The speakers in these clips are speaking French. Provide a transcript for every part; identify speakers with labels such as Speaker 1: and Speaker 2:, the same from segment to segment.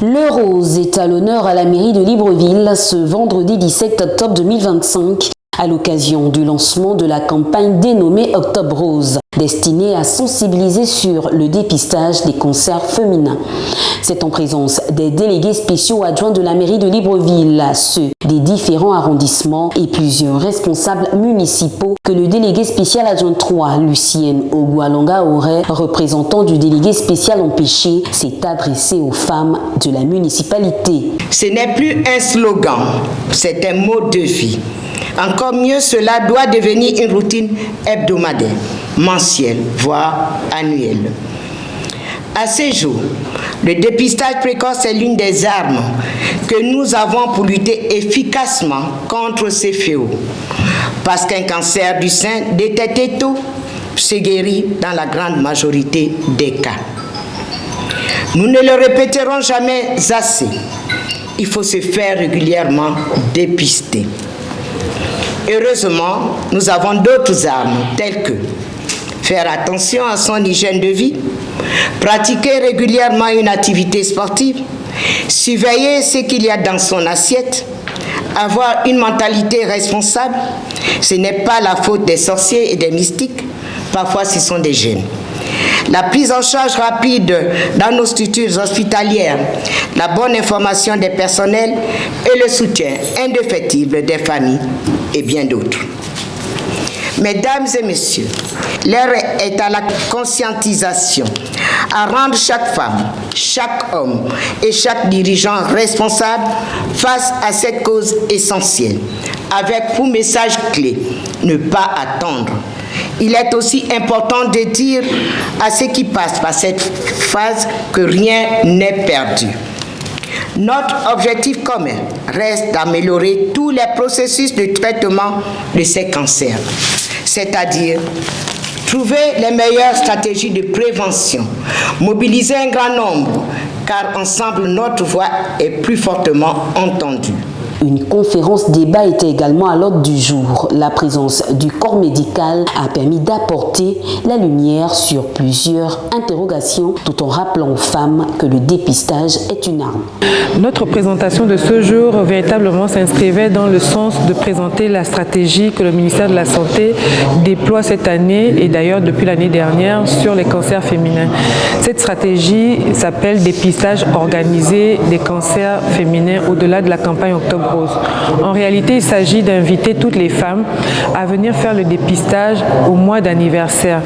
Speaker 1: Le rose est à l'honneur à la mairie de Libreville ce vendredi 17 octobre 2025 à l'occasion du lancement de la campagne dénommée Octobre Rose, destinée à sensibiliser sur le dépistage des cancers féminins. C'est en présence des délégués spéciaux adjoints de la mairie de Libreville, ceux des différents arrondissements et plusieurs responsables municipaux que le délégué spécial adjoint 3, Lucienne Ogwalonga-Auré, représentant du délégué spécial empêché, s'est adressé aux femmes de la municipalité.
Speaker 2: Ce n'est plus un slogan, c'est un mode de vie. Encore mieux, cela doit devenir une routine hebdomadaire, mensuelle, voire annuelle. À ce jour, le dépistage précoce est l'une des armes que nous avons pour lutter efficacement contre ces fléaux. Parce qu'un cancer du sein détecté tôt se guérit dans la grande majorité des cas. Nous ne le répéterons jamais assez. Il faut se faire régulièrement dépister. Heureusement, nous avons d'autres armes telles que faire attention à son hygiène de vie, pratiquer régulièrement une activité sportive, surveiller ce qu'il y a dans son assiette, avoir une mentalité responsable. Ce n'est pas la faute des sorciers et des mystiques, parfois ce sont des gènes. La prise en charge rapide dans nos structures hospitalières, la bonne information des personnels et le soutien indéfectible des familles et bien d'autres. Mesdames et messieurs, l'heure est à la conscientisation, à rendre chaque femme, chaque homme et chaque dirigeant responsable face à cette cause essentielle, avec pour message clé, ne pas attendre. Il est aussi important de dire à ceux qui passent par cette phase que rien n'est perdu. Notre objectif commun reste d'améliorer tous les processus de traitement de ces cancers, c'est-à-dire trouver les meilleures stratégies de prévention, mobiliser un grand nombre, car ensemble notre voix est plus fortement entendue.
Speaker 1: Une conférence débat était également à l'ordre du jour. La présence du corps médical a permis d'apporter la lumière sur plusieurs interrogations tout en rappelant aux femmes que le dépistage est une arme.
Speaker 3: Notre présentation de ce jour véritablement s'inscrivait dans le sens de présenter la stratégie que le ministère de la Santé déploie cette année et d'ailleurs depuis l'année dernière sur les cancers féminins. Cette stratégie s'appelle dépistage organisé des cancers féminins au-delà de la campagne Octobre Rose. En réalité, il s'agit d'inviter toutes les femmes à venir faire le dépistage au mois d'anniversaire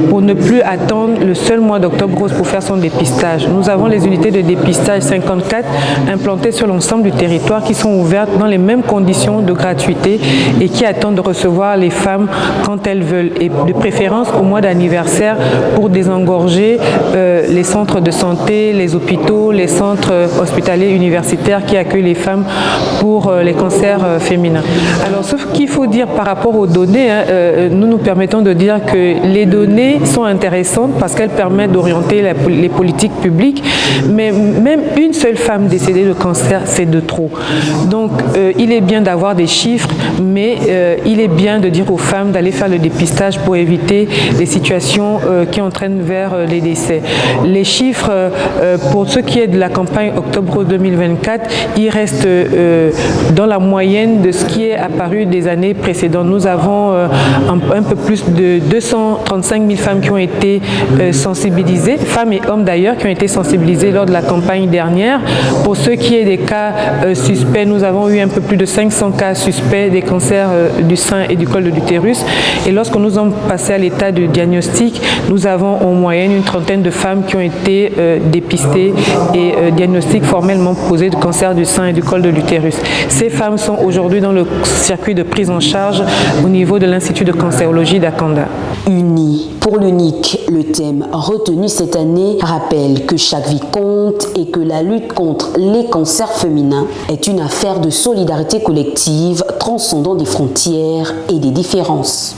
Speaker 3: pour ne plus attendre le seul mois d'Octobre Rose pour faire son dépistage. Nous avons les unités de dépistage 54 implantées sur l'ensemble du territoire qui sont ouvertes dans les mêmes conditions de gratuité et qui attendent de recevoir les femmes quand elles veulent et de préférence au mois d'anniversaire pour désengorger les centres de santé, les hôpitaux, les centres hospitaliers universitaires qui accueillent les femmes pour les cancers féminins. Alors, sauf qu'il faut dire par rapport aux données, nous permettons de dire que les données sont intéressantes parce qu'elles permettent d'orienter les politiques publiques, mais même une seule femme décédée de cancer, c'est de trop. Donc, il est bien d'avoir des chiffres, mais il est bien de dire aux femmes d'aller faire le dépistage pour éviter les situations qui entraînent vers les décès. Les chiffres, pour ce qui est de la campagne Octobre 2024, ils restent dans la moyenne de ce qui est apparu des années précédentes. Nous avons un peu plus de 235 000 femmes qui ont été sensibilisées, femmes et hommes d'ailleurs, qui ont été sensibilisées lors de la campagne dernière. Pour ce qui est des cas suspects, nous avons eu un peu plus de 500 cas suspects des cancers du sein et du col de l'utérus. Et lorsque nous sommes passés à l'état de diagnostic, nous avons en moyenne une trentaine de femmes qui ont été dépistées et diagnostics formellement posés de cancer du sein et du col de l'utérus. Ces femmes sont aujourd'hui dans le circuit de prise en charge au niveau de l'Institut de cancérologie d'Akanda.
Speaker 1: Unis pour l'unique, le thème retenu cette année rappelle que chaque vie compte et que la lutte contre les cancers féminins est une affaire de solidarité collective transcendant des frontières et des différences.